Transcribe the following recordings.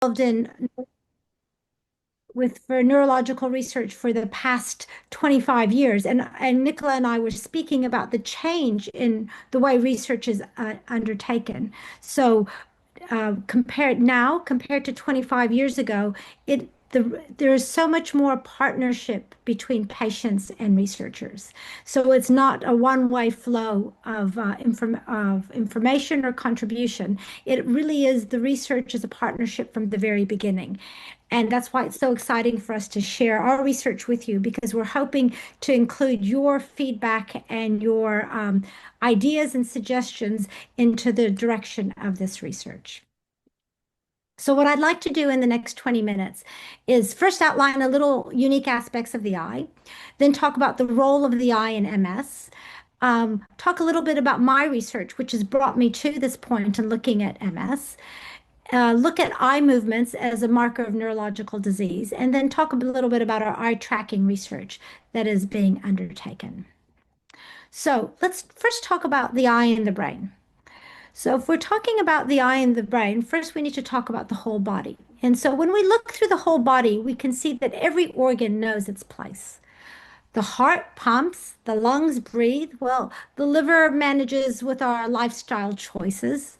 involved in for neurological research for the past 25 years. And Nicola and I were speaking about the change in the way research is undertaken. So compared to 25 years ago, there is so much more partnership between patients and researchers. So it's not a one-way flow of information or contribution. It really is the research is a partnership from the very beginning. And that's why it's so exciting for us to share our research with you because we're hoping to include your feedback and your ideas and suggestions into the direction of this research. So what I'd like to do in the next 20 minutes is first outline a little unique aspects of the eye, then talk about the role of the eye in MS, talk a little bit about my research, which has brought me to this point in looking at MS, look at eye movements as a marker of neurological disease, and then talk a little bit about our eye tracking research that is being undertaken. So let's first talk about the eye and the brain. So if we're talking about the eye and the brain, first we need to talk about the whole body. And so when we look through the whole body, we can see that every organ knows its place. The heart pumps, the lungs breathe. Well, the liver manages with our lifestyle choices.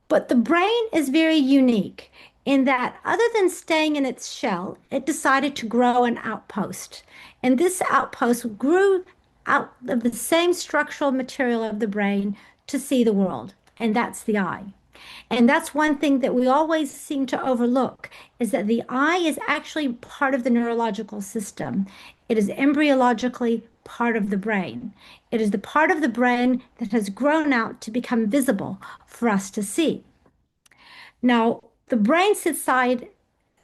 But the brain is very unique in that other than staying in its shell, it decided to grow an outpost. And this outpost grew out of the same structural material of the brain to see the world, and that's the eye. And that's one thing that we always seem to overlook is that the eye is actually part of the neurological system. It is embryologically part of the brain. It is the part of the brain that has grown out to become visible for us to see. Now, the brain sits inside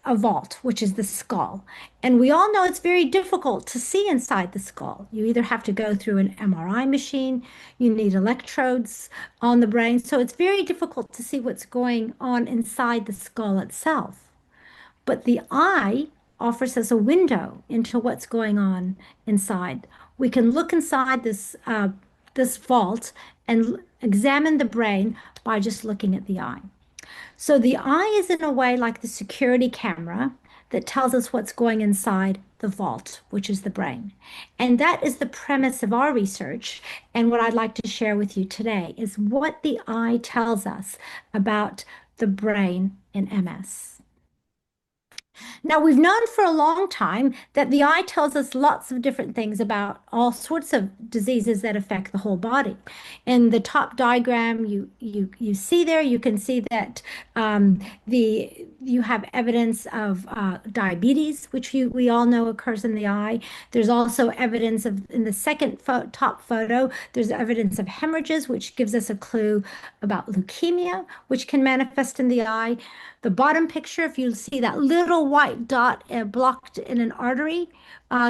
a vault, which is the skull. And we all know it's very difficult to see inside the skull. You either have to go through an MRI machine, you need electrodes on the brain. So it's very difficult to see what's going on inside the skull itself. But the eye offers us a window into what's going on inside. We can look inside this vault and examine the brain by just looking at the eye. So the eye is in a way like the security camera that tells us what's going inside the vault, which is the brain. And that is the premise of our research. And what I'd like to share with you today is what the eye tells us about the brain in MS. Now, we've known for a long time that the eye tells us lots of different things about all sorts of diseases that affect the whole body. In the top diagram you see there, you can see that you have evidence of diabetes, which we all know occurs in the eye. There's also evidence of, in the second top photo, there's evidence of hemorrhages, which gives us a clue about leukemia, which can manifest in the eye. The bottom picture, if you see that little white dot blocked in an artery,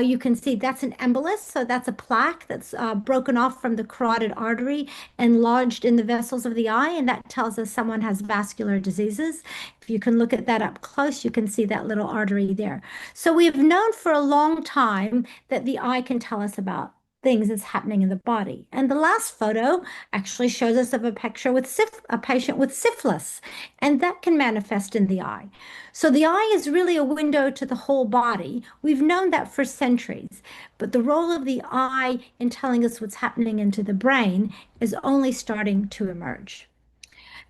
you can see that's an embolus. So that's a plaque that's broken off from the carotid artery and lodged in the vessels of the eye. And that tells us someone has vascular diseases. If you can look at that up close, you can see that little artery there. So we've known for a long time that the eye can tell us about things that's happening in the body. And the last photo actually shows us of a picture with a patient with syphilis, and that can manifest in the eye. So the eye is really a window to the whole body. We've known that for centuries, but the role of the eye in telling us what's happening into the brain is only starting to emerge.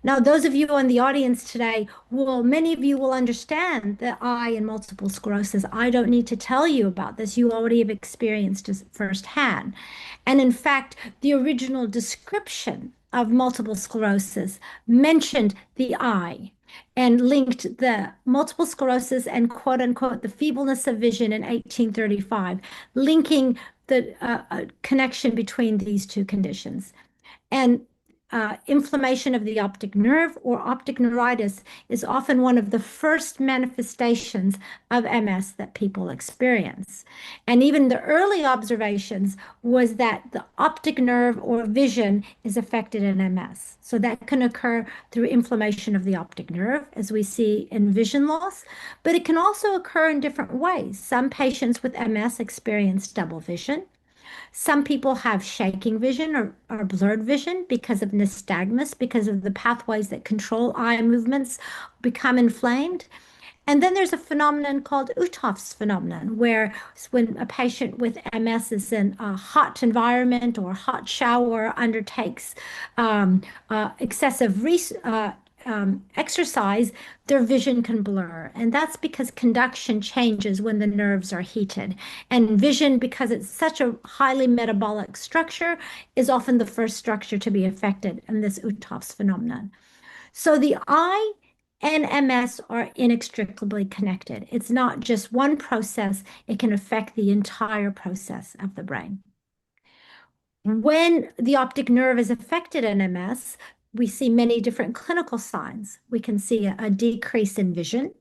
Now, those of you in the audience today, many of you will understand the eye and multiple sclerosis. I don't need to tell you about this. You already have experienced it firsthand. And in fact, the original description of multiple sclerosis mentioned the eye and linked the multiple sclerosis and quote unquote the feebleness of vision in 1835, linking the connection between these two conditions. And inflammation of the optic nerve or optic neuritis is often one of the first manifestations of MS that people experience. And even the early observations was that the optic nerve or vision is affected in MS. So that can occur through inflammation of the optic nerve, as we see in vision loss, but it can also occur in different ways. Some patients with MS experience double vision. Some people have shaking vision or blurred vision because of nystagmus, because of the pathways that control eye movements become inflamed. And then there's a phenomenon called Uthoff's phenomenon, where when a patient with MS is in a hot environment or hot shower, undertakes um, excessive exercise, their vision can blur. And that's because conduction changes when the nerves are heated. And vision, because it's such a highly metabolic structure, is often the first structure to be affected in this Uthoff's phenomenon. So the eye and MS are inextricably connected. It's not just one process, it can affect the entire process of the brain. When the optic nerve is affected in MS, we see many different clinical signs. We can see a decrease in vision.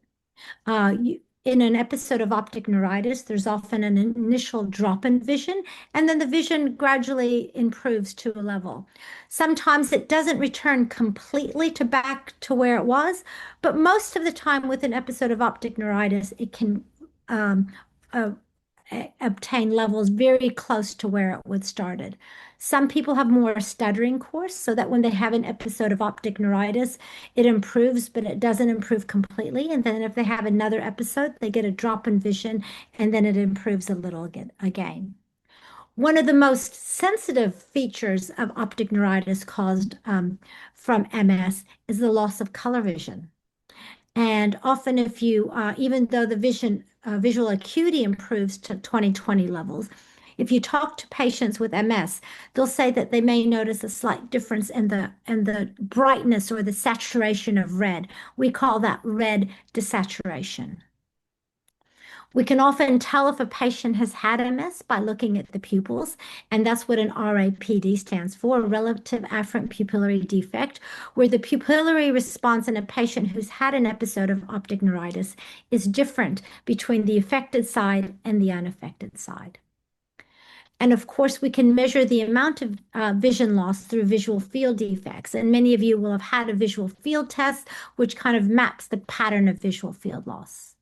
In an episode of optic neuritis, there's often an initial drop in vision, and then the vision gradually improves to a level. Sometimes it doesn't return completely to back to where it was, but most of the time with an episode of optic neuritis, it can um, uh, obtain levels very close to where it would started. Some people have more stuttering course, so that when they have an episode of optic neuritis, it improves, but it doesn't improve completely. And then if they have another episode, they get a drop in vision, and then it improves a little again. One of the most sensitive features of optic neuritis caused from MS is the loss of color vision. And often, if you, even though the visual acuity improves to 20/20 levels, if you talk to patients with MS, they'll say that they may notice a slight difference in the brightness or the saturation of red. We call that red desaturation. We can often tell if a patient has had MS by looking at the pupils, and that's what an RAPD stands for, relative afferent pupillary defect, where the pupillary response in a patient who's had an episode of optic neuritis is different between the affected side and the unaffected side. And of course, we can measure the amount of vision loss through visual field defects. And many of you will have had a visual field test, which kind of maps the pattern of visual field loss.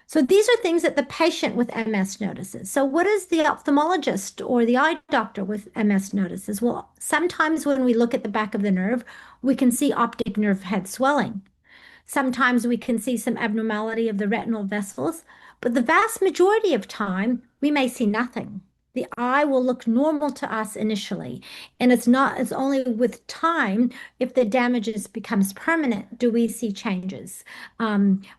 So these are things that the patient with MS notices. So what does the ophthalmologist or the eye doctor with MS notices? Well, sometimes when we look at the back of the nerve, we can see optic nerve head swelling. Sometimes we can see some abnormality of the retinal vessels, but the vast majority of time, we may see nothing. The eye will look normal to us initially, and it's only with time, if the becomes permanent, do we see changes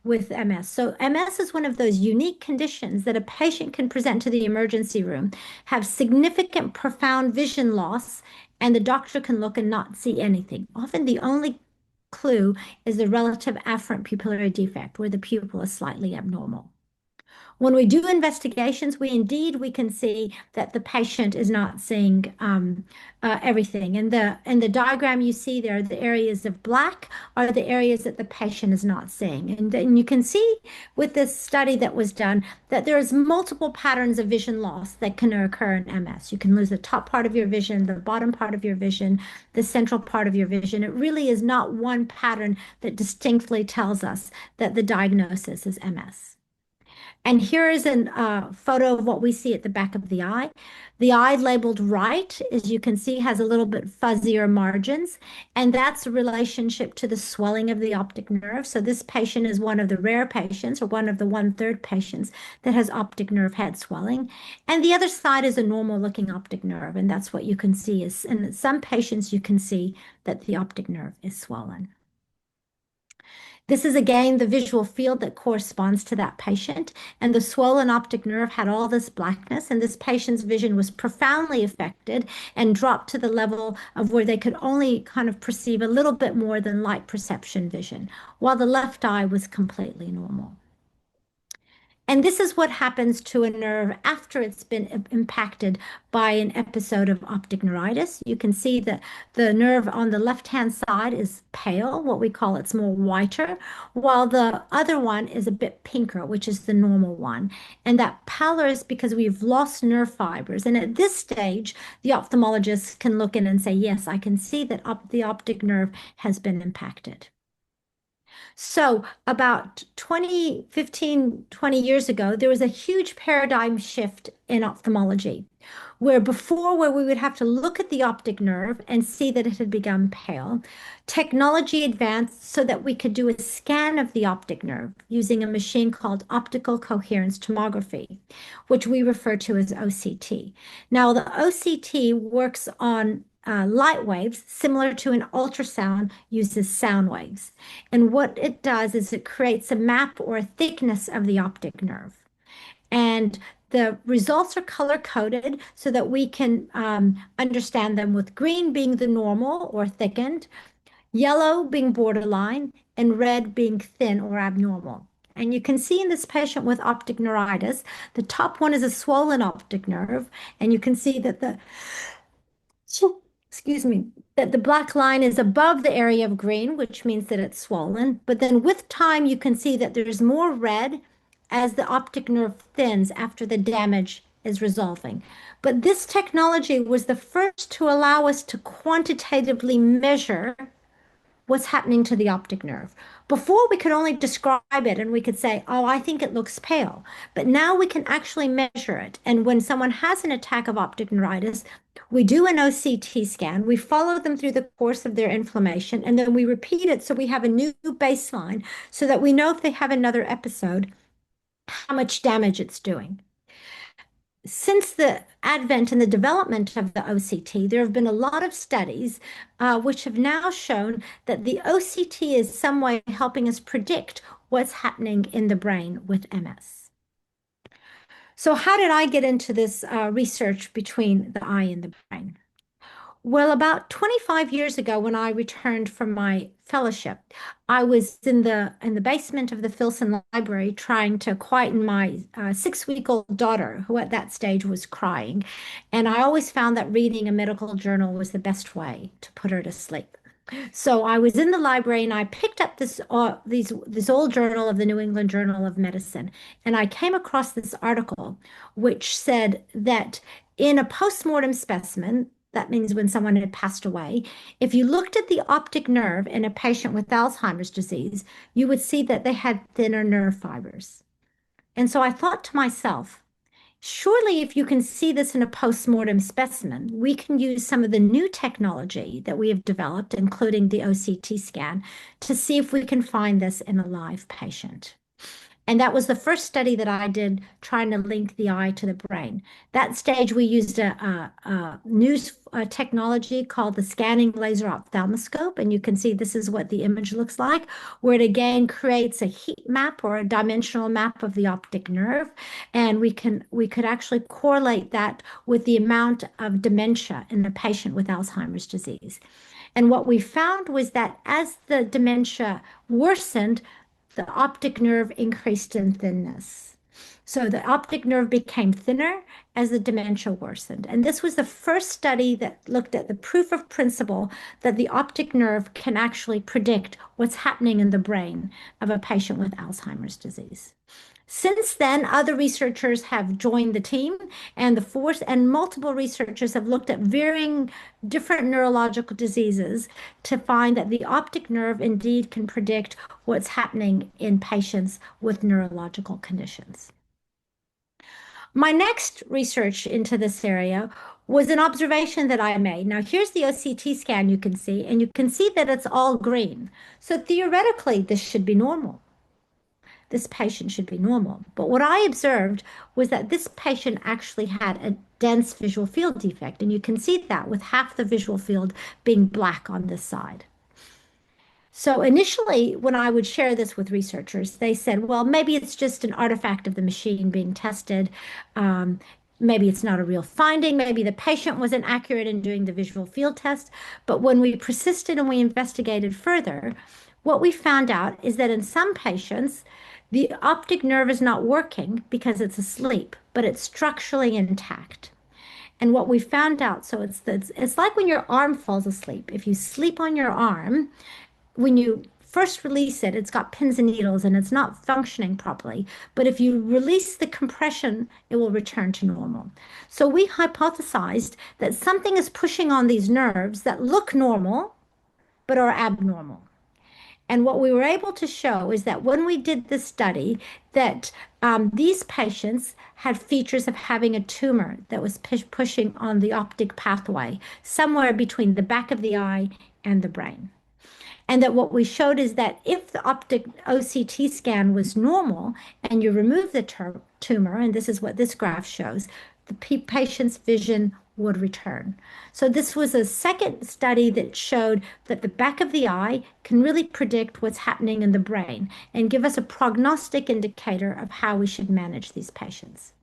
with MS. So MS is one of those unique conditions that a patient can present to the emergency room, have significant, profound vision loss, and the doctor can look and not see anything. Often the only clue is the relative afferent pupillary defect, where the pupil is slightly abnormal. When we do investigations, we can see that the patient is not seeing everything. In the diagram you see there, the areas of black are the areas that the patient is not seeing. And then you can see with this study that was done that there's multiple patterns of vision loss that can occur in MS. You can lose the top part of your vision, the bottom part of your vision, the central part of your vision. It really is not one pattern that distinctly tells us that the diagnosis is MS. And here is a photo of what we see at the back of the eye. The eye labeled right, as you can see, has a little bit fuzzier margins, and that's a relationship to the swelling of the optic nerve. So this patient is one of the rare patients, or one of the 1/3 patients that has optic nerve head swelling. And the other side is a normal looking optic nerve, and that's what you can see is, in some patients, you can see that the optic nerve is swollen. This is again the visual field that corresponds to that patient. And the swollen optic nerve had all this blackness, and this patient's vision was profoundly affected and dropped to the level of where they could only kind of perceive a little bit more than light perception vision, while the left eye was completely normal. And this is what happens to a nerve after it's been impacted by an episode of optic neuritis. You can see that the nerve on the left-hand side is pale, what we call it's more whiter, while the other one is a bit pinker, which is the normal one. And that pallor is because we've lost nerve fibers. And at this stage, the ophthalmologist can look in and say, yes, I can see that the optic nerve has been impacted. So about 20 years ago, there was a huge paradigm shift in ophthalmology, where before where we would have to look at the optic nerve and see that it had become pale, technology advanced so that we could do a scan of the optic nerve using a machine called optical coherence tomography, which we refer to as OCT. Now, the OCT works on light waves similar to an ultrasound uses sound waves. And what it does is it creates a map or a thickness of the optic nerve. And the results are color coded so that we can understand them with green being the normal or thickened, yellow being borderline, and red being thin or abnormal. And you can see in this patient with optic neuritis, the top one is a swollen optic nerve, and you can see that excuse me, that the black line is above the area of green, which means that it's swollen. But then with time, you can see that there's more red as the optic nerve thins after the damage is resolving. But this technology was the first to allow us to quantitatively measure what's happening to the optic nerve. Before, we could only describe it and we could say, oh, I think it looks pale. But now we can actually measure it. And when someone has an attack of optic neuritis, we do an OCT scan, we follow them through the course of their inflammation, and then we repeat it so we have a new baseline so that we know if they have another episode, how much damage it's doing. Since the advent and the development of the OCT, there have been a lot of studies which have now shown that the OCT is some way helping us predict what's happening in the brain with MS. So how did I get into this research between the eye and the brain? Well, about 25 years ago, when I returned from my fellowship, I was in the basement of the Filson Library trying to quieten my 6-week-old daughter, who at that stage was crying. And I always found that reading a medical journal was the best way to put her to sleep. So I was in the library and I picked up this old journal of the New England Journal of Medicine, and I came across this article which said that in a postmortem specimen, that means when someone had passed away, if you looked at the optic nerve in a patient with Alzheimer's disease, you would see that they had thinner nerve fibers. And so I thought to myself, surely, if you can see this in a postmortem specimen, we can use some of the new technology that we have developed, including the OCT scan, to see if we can find this in a live patient. And that was the first study that I did trying to link the eye to the brain. That stage, we used a new technology called the scanning laser ophthalmoscope. And you can see this is what the image looks like, where it again creates a heat map or a dimensional map of the optic nerve. And we could actually correlate that with the amount of dementia in a patient with Alzheimer's disease. And what we found was that as the dementia worsened, the optic nerve increased in thinness. So the optic nerve became thinner as the dementia worsened. And this was the first study that looked at the proof of principle that the optic nerve can actually predict what's happening in the brain of a patient with Alzheimer's disease. Since then, other researchers have joined the team, and the force and multiple researchers have looked at varying different neurological diseases to find that the optic nerve indeed can predict what's happening in patients with neurological conditions. My next research into this area was an observation that I made. Now, here's the OCT scan you can see, and you can see that it's all green. So theoretically, this should be normal. This patient should be normal. But what I observed was that this patient actually had a dense visual field defect. And you can see that with half the visual field being black on this side. So initially, when I would share this with researchers, they said, well, maybe it's just an artifact of the machine being tested. Maybe it's not a real finding. Maybe the patient wasn't accurate in doing the visual field test. But when we persisted and we investigated further, what we found out is that in some patients, the optic nerve is not working because it's asleep, but it's structurally intact. And what we found out, so it's like when your arm falls asleep. If you sleep on your arm, when you first release it, it's got pins and needles and it's not functioning properly. But if you release the compression, it will return to normal. So we hypothesized that something is pushing on these nerves that look normal, but are abnormal. And what we were able to show is that when we did the study, that these patients had features of having a tumor that was pushing on the optic pathway, somewhere between the back of the eye and the brain. And that what we showed is that if the optic OCT scan was normal and you remove the tumor, and this is what this graph shows, the patient's vision would return. So this was a second study that showed that the back of the eye can really predict what's happening in the brain and give us a prognostic indicator of how we should manage these patients.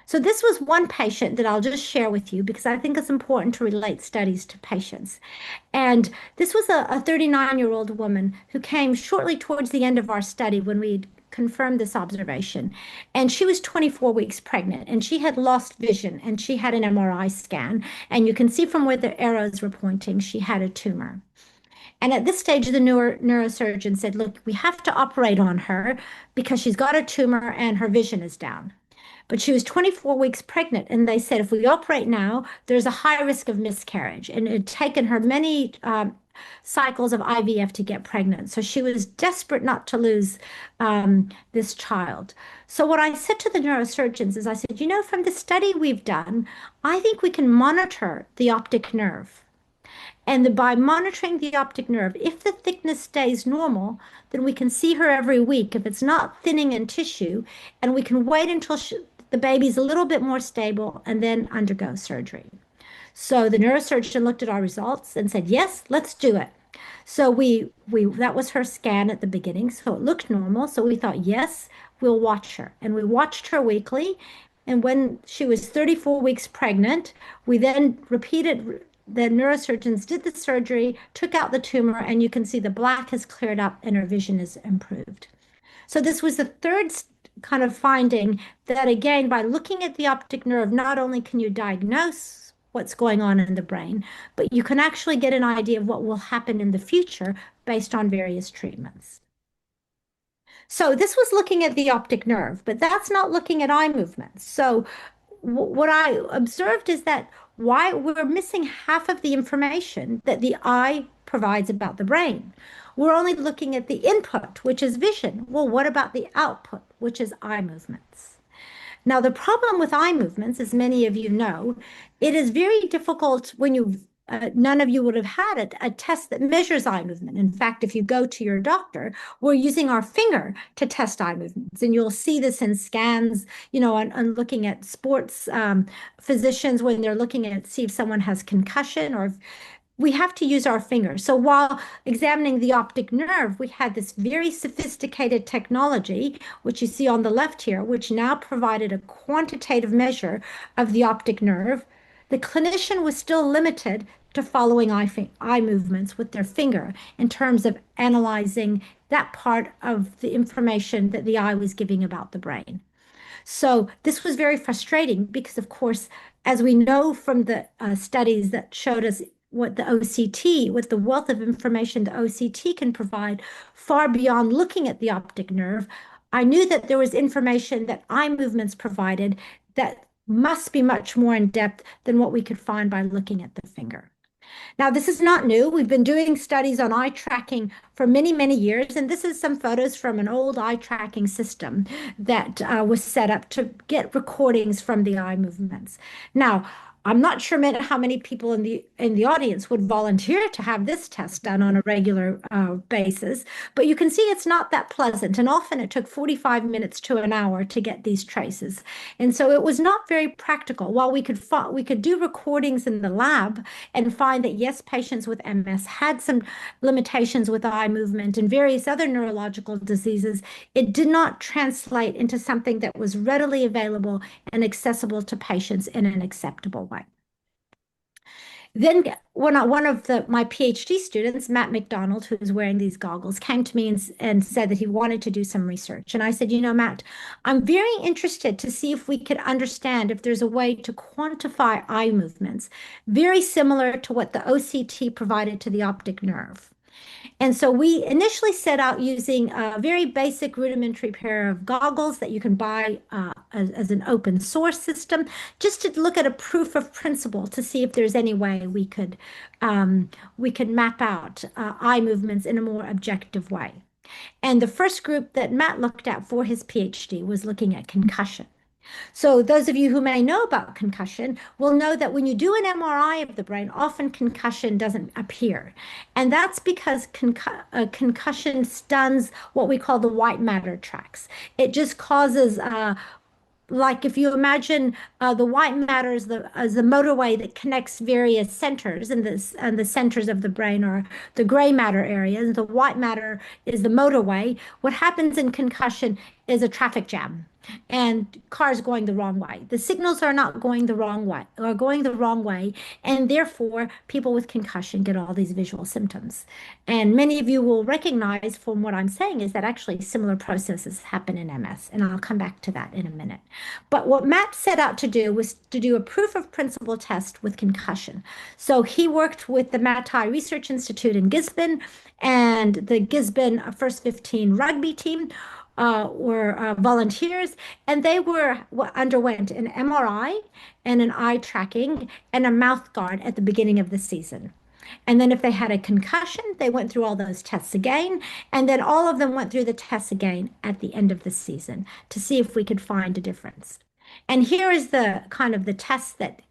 So this was one patient that I'll just share with you because I think it's important to relate studies to patients. And this was a 39-year-old woman who came shortly towards the end of our study when we confirmed this observation. And she was 24 weeks pregnant and she had lost vision and she had an MRI scan. And you can see from where the arrows were pointing, she had a tumor. And at this stage, the neurosurgeon said, look, we have to operate on her because she's got a tumor and her vision is down. But she was 24 weeks pregnant, and they said if we operate now, there's a high risk of miscarriage. And it had taken her many cycles of IVF to get pregnant. So she was desperate not to lose this child. So what I said to the neurosurgeons is I said, you know, from the study we've done, I think we can monitor the optic nerve. And by monitoring the optic nerve, if the thickness stays normal, then we can see her every week if it's not thinning in tissue, and we can wait until the baby's a little bit more stable and then undergo surgery. So the neurosurgeon looked at our results and said, yes, let's do it. So we that was her scan at the beginning. So it looked normal. So we thought, yes, we'll watch her. And we watched her weekly. And when she was 34 weeks pregnant, we then repeated, the neurosurgeons did the surgery, took out the tumor, and you can see the black has cleared up and her vision is improved. So this was the third kind of finding that, again, by looking at the optic nerve, not only can you diagnose what's going on in the brain, but you can actually get an idea of what will happen in the future based on various treatments. So this was looking at the optic nerve, but that's not looking at eye movements. So what I observed is that why we're missing half of the information that the eye provides about the brain. We're only looking at the input, which is vision. Well, what about the output, which is eye movements? Now, the problem with eye movements, as many of you know, it is very difficult when none of you would have had a test that measures eye movement. In fact, if you go to your doctor, we're using our finger to test eye movements. And you'll see this in scans, you know, and looking at sports physicians when they're looking at see if someone has concussion or we have to use our fingers. So while examining the optic nerve, we had this very sophisticated technology, which you see on the left here, which now provided a quantitative measure of the optic nerve. The clinician was still limited to following eye movements with their finger in terms of analyzing that part of the information that the eye was giving about the brain. So this was very frustrating because, of course, as we know from the studies that showed us what the OCT, what the wealth of information the OCT can provide far beyond looking at the optic nerve, I knew that there was information that eye movements provided that must be much more in depth than what we could find by looking at the finger. Now, this is not new. We've been doing studies on eye tracking for many, many years, and this is some photos from an old eye tracking system that was set up to get recordings from the eye movements. Now, I'm not sure how many people in the audience would volunteer to have this test done on a regular basis, but you can see it's not that pleasant, and often it took 45 minutes to an hour to get these traces, and so it was not very practical. While we could do recordings in the lab and find that yes, patients with MS had some limitations with eye movement and various other neurological diseases, it did not translate into something that was readily available and accessible to patients in an acceptable way. Then when one of my PhD students, Matt McDonald, who's wearing these goggles, came to me and said that he wanted to do some research. And I said, you know, Matt, I'm very interested to see if we could understand if there's a way to quantify eye movements, very similar to what the OCT provided to the optic nerve. And so we initially set out using a very basic rudimentary pair of goggles that you can buy as an open source system, just to look at a proof of principle to see if there's any way we could map out eye movements in a more objective way. And the first group that Matt looked at for his PhD was looking at concussion. So those of you who may know about concussion will know that when you do an MRI of the brain, often concussion doesn't appear. And that's because concussion stuns what we call the white matter tracts. It just causes like if you imagine the white matter as the motorway that connects various centers, and the centers of the brain are the gray matter areas. The white matter is the motorway. What happens in concussion is a traffic jam and cars going the wrong way. The signals are not going the wrong way, are going the wrong way, and therefore people with concussion get all these visual symptoms. And many of you will recognize from what I'm saying is that actually similar processes happen in MS, and I'll come back to that in a minute. But what Matt set out to do was to do a proof of principle test with concussion. So he worked with the Matai Research Institute in Gisborne and the Gisborne First 15 rugby team were volunteers, and they underwent an MRI and an eye tracking and a mouth guard at the beginning of the season. And then if they had a concussion, they went through all those tests again, and then all of them went through the tests again at the end of the season to see if we could find a difference. And here is the kind of the test that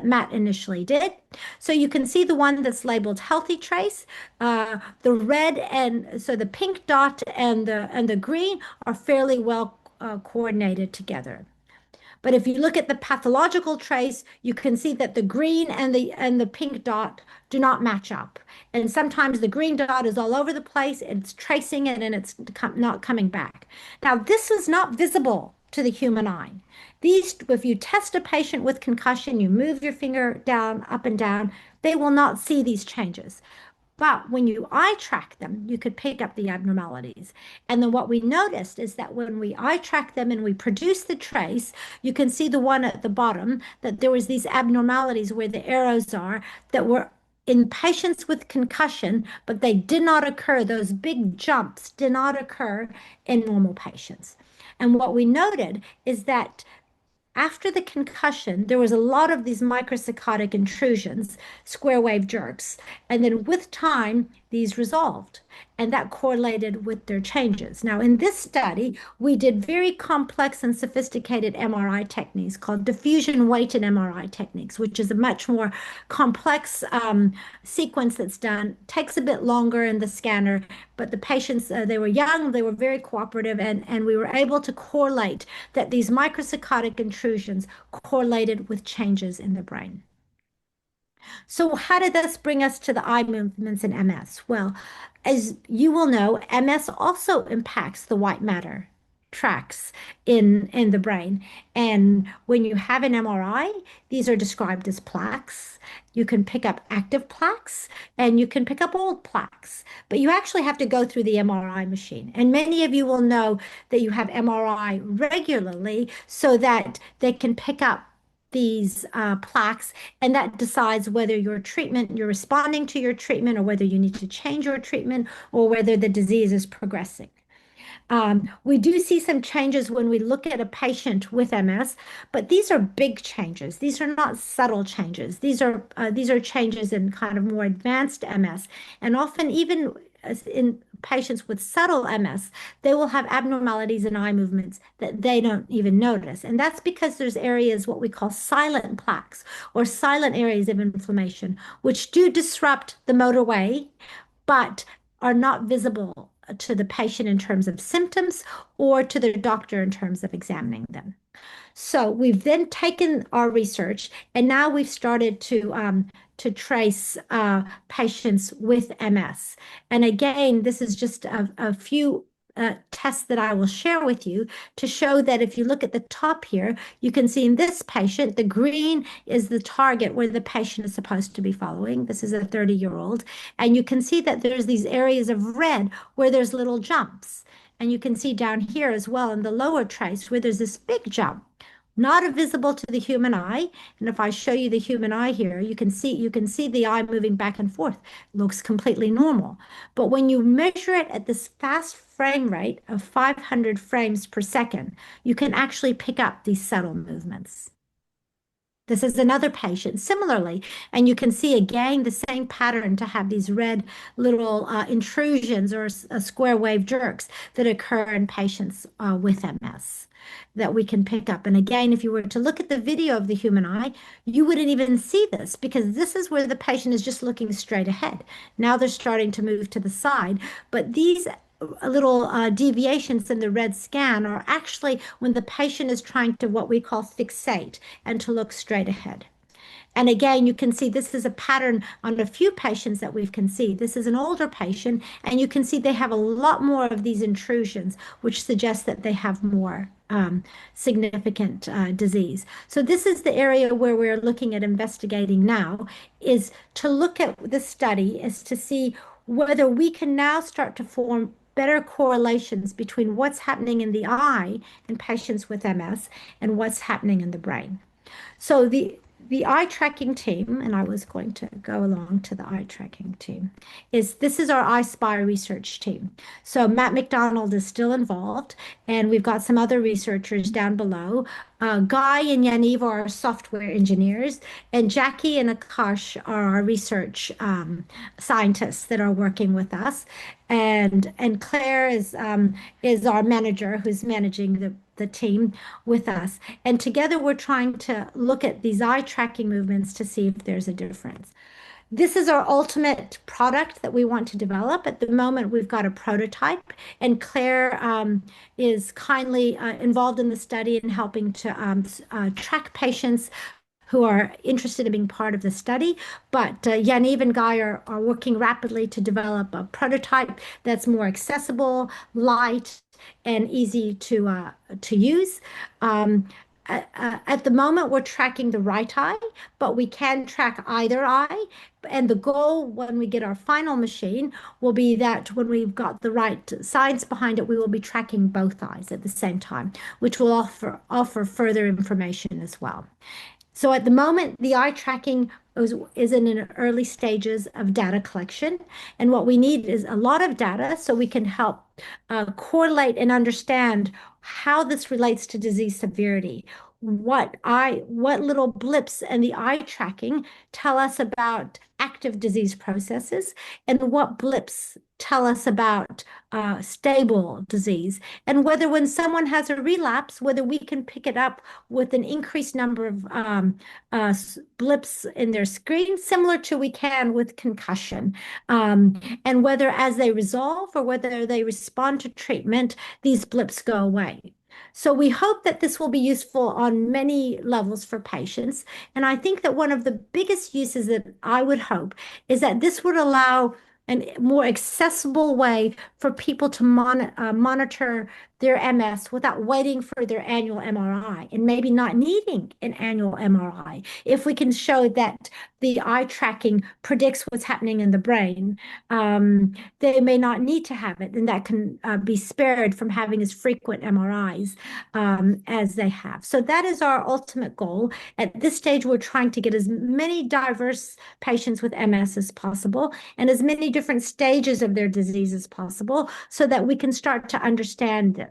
Matt initially did. So you can see the one that's labeled healthy trace. The red and so the pink dot and the green are fairly well coordinated together. But if you look at the pathological trace, you can see that the green and the pink dot do not match up. And sometimes the green dot is all over the place, it's tracing it and it's not coming back. Now, this is not visible to the human eye. If you test a patient with concussion, you move your finger down, up and down, they will not see these changes. But when you eye track them, you could pick up the abnormalities. And then what we noticed is that when we eye track them and we produce the trace, you can see the one at the bottom, that there was these abnormalities where the arrows are that were in patients with concussion, but they did not occur. Those big jumps did not occur in normal patients. And what we noted is that after the concussion, there was a lot of these microsaccadic intrusions, square wave jerks. And then with time, these resolved. And that correlated with their changes. Now, in this study, we did very complex and sophisticated MRI techniques called diffusion weighted MRI techniques, which is a much more complex sequence that's done, takes a bit longer in the scanner, but the patients, they were young, they were very cooperative, and we were able to correlate that these microsaccadic intrusions correlated with changes in the brain. So how did this bring us to the eye movements in MS? Well, as you will know, MS also impacts the white matter tracts in the brain. And when you have an MRI, these are described as plaques. You can pick up active plaques and you can pick up old plaques, but you actually have to go through the MRI machine. And many of you will know that you have MRI regularly so that they can pick up these plaques, and that decides whether you're responding to your treatment, or whether you need to change your treatment, or whether the disease is progressing. We do see some changes when we look at a patient with MS, but these are big changes. These are not subtle changes. These are changes in kind of more advanced MS, and often even in patients with subtle MS, they will have abnormalities in eye movements that they don't even notice. And that's because there's areas, what we call silent plaques or silent areas of inflammation, which do disrupt the motorway, but are not visible to the patient in terms of symptoms or to the doctor in terms of examining them. So we've then taken our research and now we've started to trace patients with MS. And again, this is just a few tests that I will share with you to show that if you look at the top here, you can see in this patient, the green is the target where the patient is supposed to be following. This is a 30-year-old. And you can see that there's these areas of red where there's little jumps. And you can see down here as well in the lower trace where there's this big jump. not visible to the human eye. And if I show you the human eye here, you can see the eye moving back and forth. It looks completely normal. But when you measure it at this fast frame rate of 500 frames per second, you can actually pick up these subtle movements. This is another patient similarly, and you can see again the same pattern to have these red little intrusions or square wave jerks that occur in patients with MS that we can pick up. And again, if you were to look at the video of the human eye, you wouldn't even see this because this is where the patient is just looking straight ahead. Now they're starting to move to the side, but these little deviations in the red scan are actually when the patient is trying to what we call fixate and to look straight ahead. And again, you can see this is a pattern on a few patients that we can see. This is an older patient, and you can see they have a lot more of these intrusions, which suggests that they have more significant disease. So this is the area where we're looking at investigating now, is to look at the study, is to see whether we can now start to form better correlations between what's happening in the eye in patients with MS and what's happening in the brain. So the eye tracking team, and I was going to go along to the eye tracking team, this is our I Spy research team. So Matt McDonald is still involved, and we've got some other researchers down below. Guy and Yaniv are our software engineers, and Jackie and Akash are our research scientists that are working with us. And Claire is our manager who's managing the team with us. And together we're trying to look at these eye tracking movements to see if there's a difference. This is our ultimate product that we want to develop. At the moment, we've got a prototype, and Claire is kindly involved in the study and helping to track patients who are interested in being part of the study. But Yaniv and Guy are working rapidly to develop a prototype that's more accessible, light, and easy to use. Um, at the moment, we're tracking the right eye, but we can track either eye. And the goal when we get our final machine will be that when we've got the right science behind it, we will be tracking both eyes at the same time, which will offer further information as well. So at the moment, the eye tracking is in an early stages of data collection. And what we need is a lot of data so we can help correlate and understand how this relates to disease severity. What little blips in the eye tracking tell us about active disease processes, and what blips tell us about stable disease, and whether when someone has a relapse, whether we can pick it up with an increased number of blips in their screen, similar to we can with concussion, and whether as they resolve or whether they respond to treatment, these blips go away. So we hope that this will be useful on many levels for patients. And I think that one of the biggest uses that I would hope is that this would allow a more accessible way for people to monitor their MS without waiting for their annual MRI and maybe not needing an annual MRI. If we can show that the eye tracking predicts what's happening in the brain, they may not need to have it, and that can be spared from having as frequent MRIs as they have. So that is our ultimate goal. At this stage, we're trying to get as many diverse patients with MS as possible and as many different stages of their disease as possible so that we can start to understand this.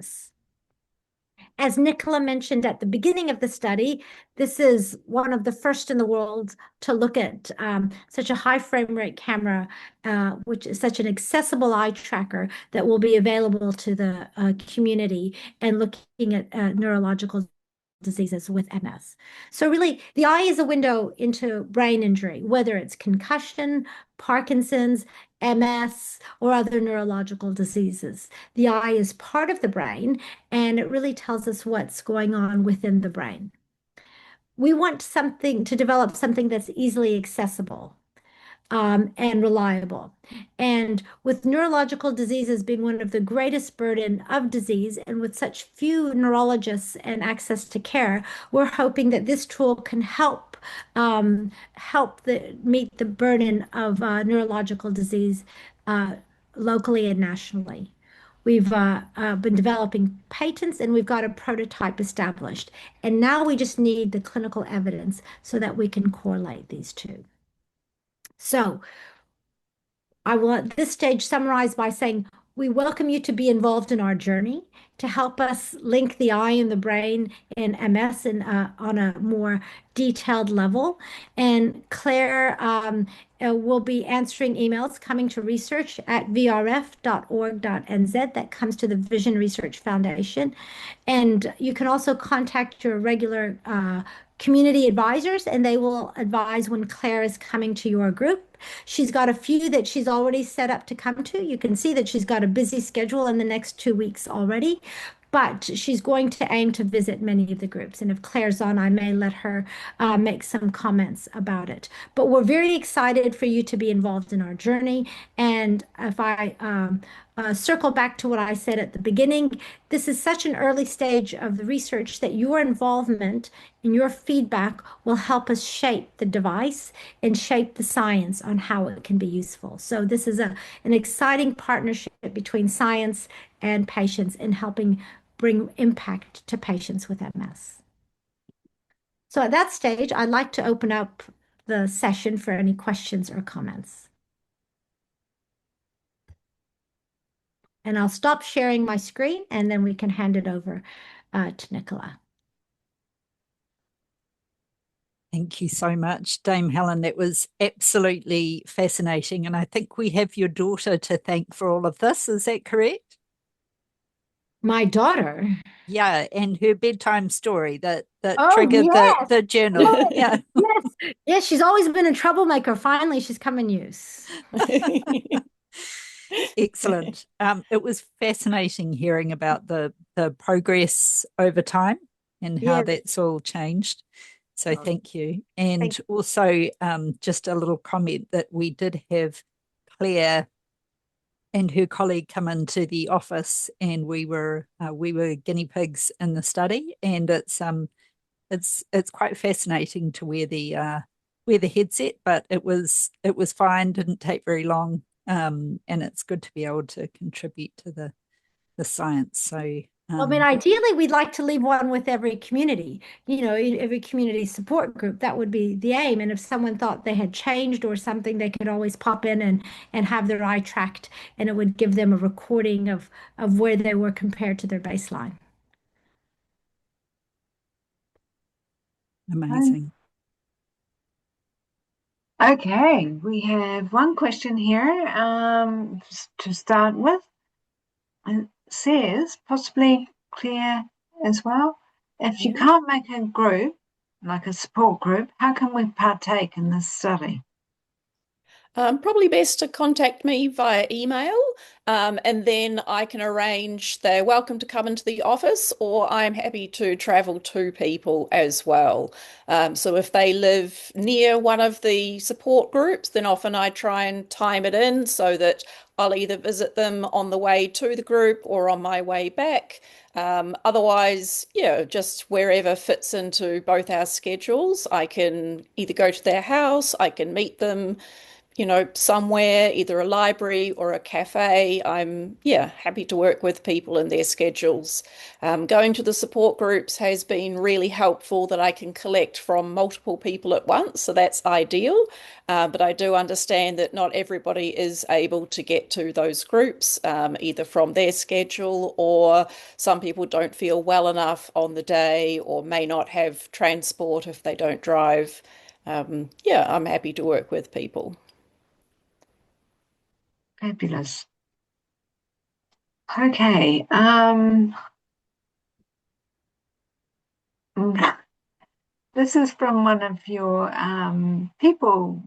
As Nicola mentioned at the beginning of the study, this is one of the first in the world to look at such a high frame rate camera, which is such an accessible eye tracker that will be available to the community and looking at neurological diseases with MS. So really, the eye is a window into brain injury, whether it's concussion, Parkinson's, MS, or other neurological diseases. The eye is part of the brain, and it really tells us what's going on within the brain. We want something to develop something that's easily accessible and reliable. And with neurological diseases being one of the greatest burden of disease, and with such few neurologists and access to care, we're hoping that this tool can help meet the burden of neurological disease locally and nationally. We've been developing patents, and we've got a prototype established. And now we just need the clinical evidence so that we can correlate these two. So I will at this stage summarize by saying we welcome you to be involved in our journey to help us link the eye and the brain in MS and on a more detailed level. And Claire will be answering emails coming to research at vrf.org.nz that comes to the Vision Research Foundation. And you can also contact your regular community advisors, and they will advise when Claire is coming to your group. She's got a few that she's already set up to come to. You can see that she's got a busy schedule in the next 2 weeks already, but she's going to aim to visit many of the groups. And if Claire's on, I may let her make some comments about it. But we're very excited for you to be involved in our journey. And if I circle back to what I said at the beginning, this is such an early stage of the research that your involvement and your feedback will help us shape the device and shape the science on how it can be useful. So this is an exciting partnership between science and patients in helping bring impact to patients with MS. So at that stage, I'd like to open up the session for any questions or comments. And I'll stop sharing my screen, and then we can hand it over to Nicola. Thank you so much, Dame Helen. That was absolutely fascinating. And I think we have your daughter to thank for all of this. Is that correct? My daughter. Yeah, and her bedtime story that Oh, triggered yes. the journal. Yeah. Yes. Yes, she's always been a troublemaker. Finally, she's come in use. Excellent. It was fascinating hearing about the progress over time and how Yes. that's all changed. So Oh, thank you. And thank you. also just a little comment that we did have Claire and her colleague come into the office, and we were guinea pigs in the study, and it's quite fascinating to wear the headset, but it was fine, didn't take very long, and it's good to be able to contribute to the science. So Well, I mean, ideally, we'd like to leave one with every community, every community support group. That would be the aim. And if someone thought they had changed or something, they could always pop in and have their eye tracked, and it would give them a recording of where they were compared to their baseline. amazing. Okay, we have one question here to start with. It says, possibly Claire as well, if you Yeah. can't make a group, like a support group, how can we partake in this study? Probably best to contact me via email, and then I can arrange. They're welcome to come into the office, or I'm happy to travel to people as well. So if they live near one of the support groups, then often I try and time it in so that I'll either visit them on the way to the group or on my way back. Otherwise, yeah, just wherever fits into both our schedules. I can either go to their house, I can meet them, somewhere, either a library or a cafe. I'm, yeah, happy to work with people in their schedules. Going to the support groups has been really helpful that I can collect from multiple people at once, so that's ideal. But I do understand that not everybody is able to get to those groups, either from their schedule, or some people don't feel well enough on the day or may not have transport if they don't drive. Yeah, I'm happy to work with people. Fabulous. Okay. This is from one of your people,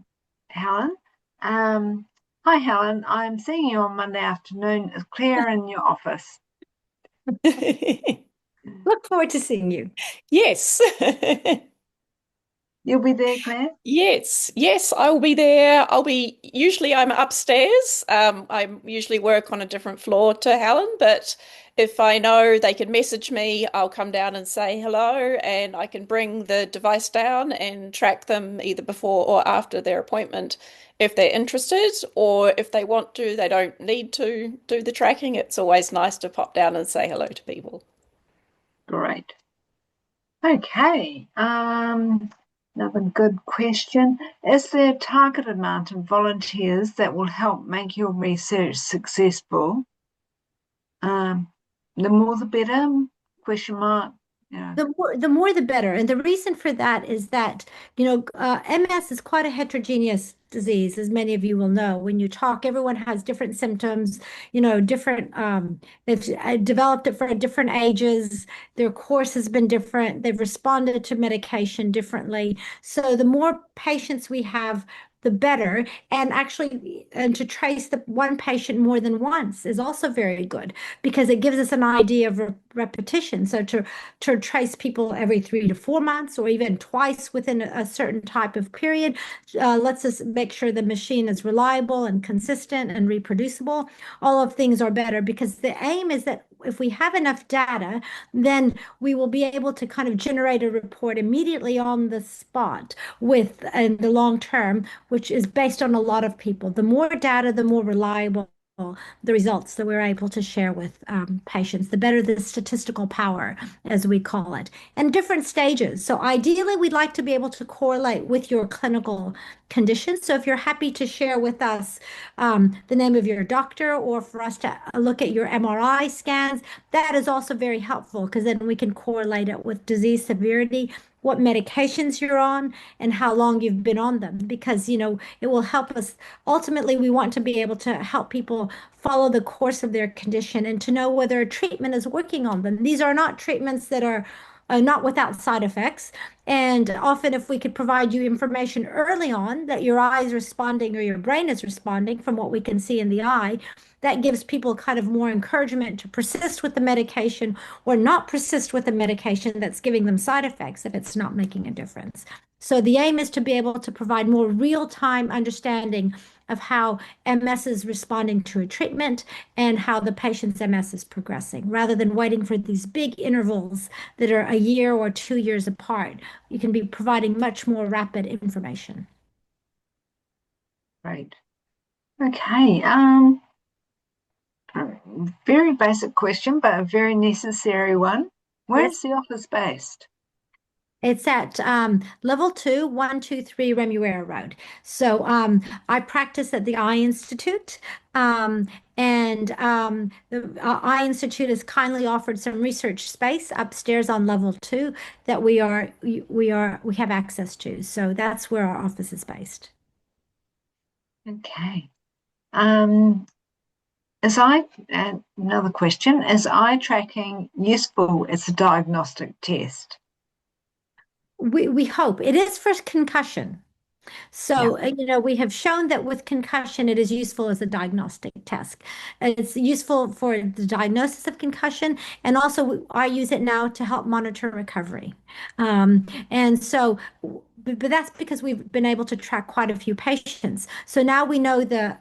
Helen. Hi, Helen. I'm seeing you on Monday afternoon. Is Claire in your office? Look forward to seeing you. Yes. You'll be there, Claire? Yes, I will be there. Usually I'm upstairs. I usually work on a different floor to Helen, but if I know they can message me, I'll come down and say hello, and I can bring the device down and track them either before or after their appointment if they're interested, or if they want to, they don't need to do the tracking. It's always nice to pop down and say hello to people. Great. Okay. Another good question. Is there a target amount of volunteers that will help make your research successful? The more the better? Question mark. Yeah. The more the better. And the reason for that is that, MS is quite a heterogeneous disease, as many of you will know. When you talk, everyone has different symptoms, different, they've developed it for different ages. Their course has been different. They've responded to medication differently. So the more patients we have, the better. And actually, and to trace the one patient more than once is also very good because it gives us an idea of repetition. So to trace people every 3 to 4 months or even twice within a certain type of period lets us make sure the machine is reliable and consistent and reproducible. All of things are better because the aim is that if we have enough data, then we will be able to kind of generate a report immediately on the spot with in the long term, which is based on a lot of people. The more data, the more reliable the results that we're able to share with patients, the better the statistical power, as we call it, and different stages. So ideally, we'd like to be able to correlate with your clinical conditions. So if you're happy to share with us the name of your doctor or for us to look at your MRI scans, that is also very helpful because then we can correlate it with disease severity, what medications you're on, and how long you've been on them. Because, it will help us. Ultimately, we want to be able to help people follow the course of their condition and to know whether a treatment is working on them. These are not treatments that are not without side effects. And often, if we could provide you information early on that your eye is responding or your brain is responding from what we can see in the eye, that gives people kind of more encouragement to persist with the medication or not persist with the medication that's giving them side effects if it's not making a difference. So the aim is to be able to provide more real-time understanding of how MS is responding to a treatment and how the patient's MS is progressing, rather than waiting for these big intervals that are a year or 2 years apart. You can be providing much more rapid information. Great. Okay. Very basic question, but a very necessary one. Where's the office based? It's at level 2, 123 Remuera Road. So I practice at the Eye Institute, and the Eye Institute has kindly offered some research space upstairs on level 2 that we have access to. So that's where our office is based. Okay. Another question, is eye tracking useful as a diagnostic test? We hope it is for concussion. So, Yeah. we have shown that with concussion, it is useful as a diagnostic test. It's useful for the diagnosis of concussion, and also I use it now to help monitor recovery. And so, but that's because we've been able to track quite a few patients. So now we know the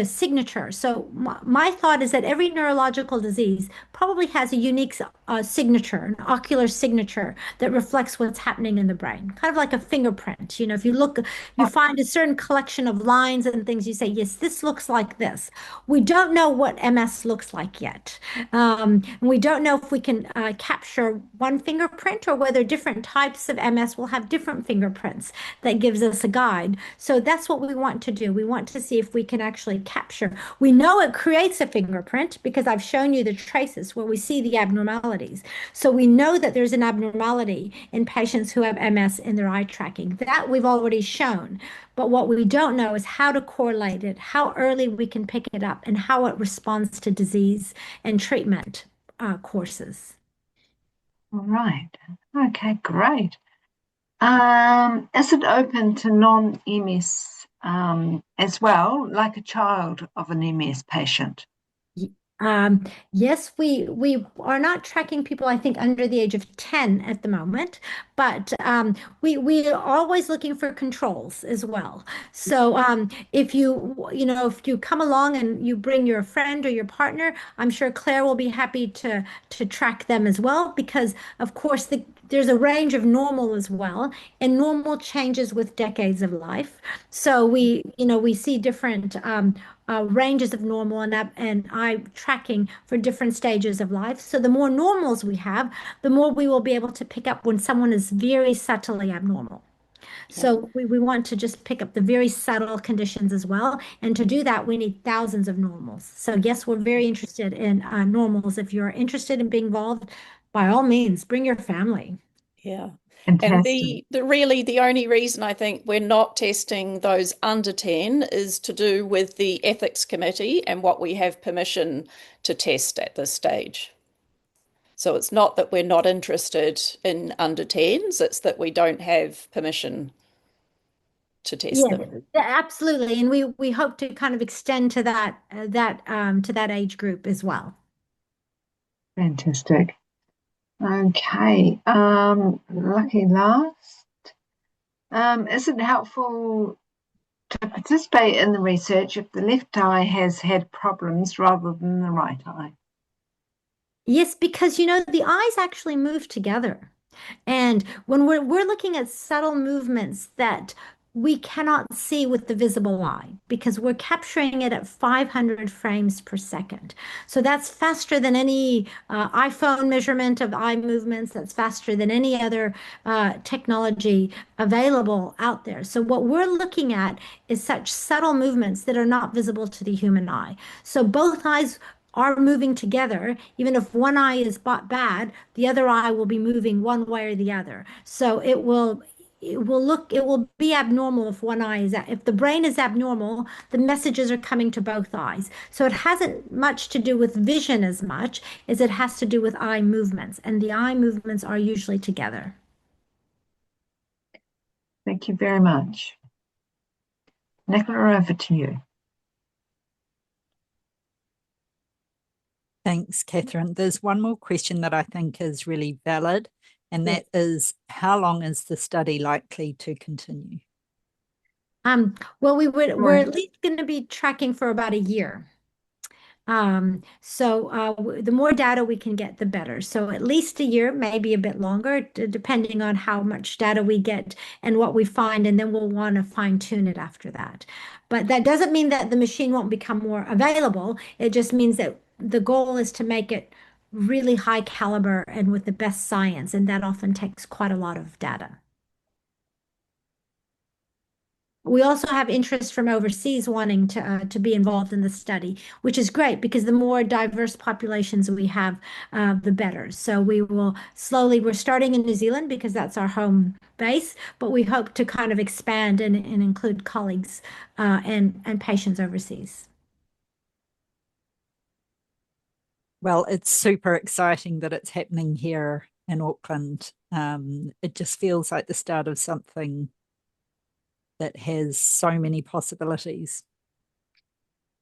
signature. So my thought is that every neurological disease probably has a unique signature, an ocular signature that reflects what's happening in the brain, kind of like a fingerprint. If you look, you find a certain collection of lines and things, you say, yes, this looks like this. We don't know what MS looks like yet. We don't know if we can capture one fingerprint or whether different types of MS will have different fingerprints that gives us a guide. So that's what we want to do. We want to see if we can actually capture. We know it creates a fingerprint because I've shown you the traces where we see the abnormalities. So we know that there's an abnormality in patients who have MS in their eye tracking. That we've already shown. But what we don't know is how to correlate it, how early we can pick it up, and how it responds to disease and treatment courses. All right. Okay, great. Is it open to non-MS as well, like a child of an MS patient? Yes, we are not tracking people, I think, under the age of 10 at the moment, but we are always looking for controls as well. So if if you come along and you bring your friend or your partner, I'm sure Claire will be happy to track them as well, because of course there's a range of normal as well, and normal changes with decades of life. So we see different ranges of normal and eye tracking for different stages of life. So the more normals we have, the more we will be able to pick up when someone is very subtly abnormal. Yeah. So we want to just pick up the very subtle conditions as well. And to do that, we need thousands of normals. So yes, we're very interested in normals. If you're interested in being involved, by all means, bring your family. Yeah. And Fantastic. the only reason I think we're not testing those under 10 is to do with the ethics committee and what we have permission to test at this stage. So it's not that we're not interested in under 10s, it's that we don't have permission to test Yes, them. absolutely. And we hope to kind of extend to that age group as well. Fantastic. Okay. Lucky last. Is it helpful to participate in the research if the left eye has had problems rather than the right eye? Yes, because the eyes actually move together. And when we're looking at subtle movements that we cannot see with the visible eye because we're capturing it at 500 frames per second. So that's faster than any iPhone measurement of eye movements. That's faster than any other technology available out there. So what we're looking at is such subtle movements that are not visible to the human eye. So both eyes are moving together. Even if one eye is bad, the other eye will be moving one way or the other. So it will be abnormal if one eye if the brain is abnormal, the messages are coming to both eyes. So it hasn't much to do with vision as much as it has to do with eye movements, and the eye movements are usually together. Thank you very much. Nicola, over to you. Thanks, Catherine. There's one more question that I think is really valid, and Yes. that is, how long is the study likely to continue? Well, we're Right. at least going to be tracking for about a year. The more data we can get, the better. So at least a year, maybe a bit longer, depending on how much data we get and what we find, and then we'll want to fine tune it after that. But that doesn't mean that the machine won't become more available. It just means that the goal is to make it really high caliber and with the best science, and that often takes quite a lot of data. We also have interest from overseas wanting to be involved in the study, which is great because the more diverse populations we have, the better. So we're starting in New Zealand because that's our home base, but we hope to kind of expand and include colleagues and patients overseas. Well, it's super exciting that it's happening here in Auckland. It just feels like the start of something that has so many possibilities.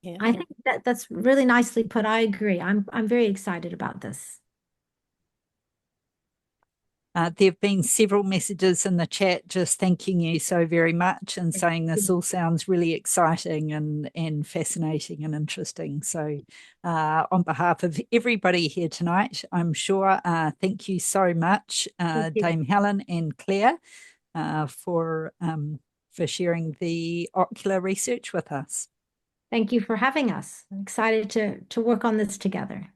Yeah. I think that's really nicely put. I agree. I'm very excited about this. There have been several messages in the chat just thanking you so very much and saying this all sounds really exciting and fascinating and interesting. So on behalf of everybody here tonight, I'm sure, thank you so much, Thank you. Dame Helen and Claire, for sharing the ocular research with us. Thank you for having us. I'm excited to work on this together.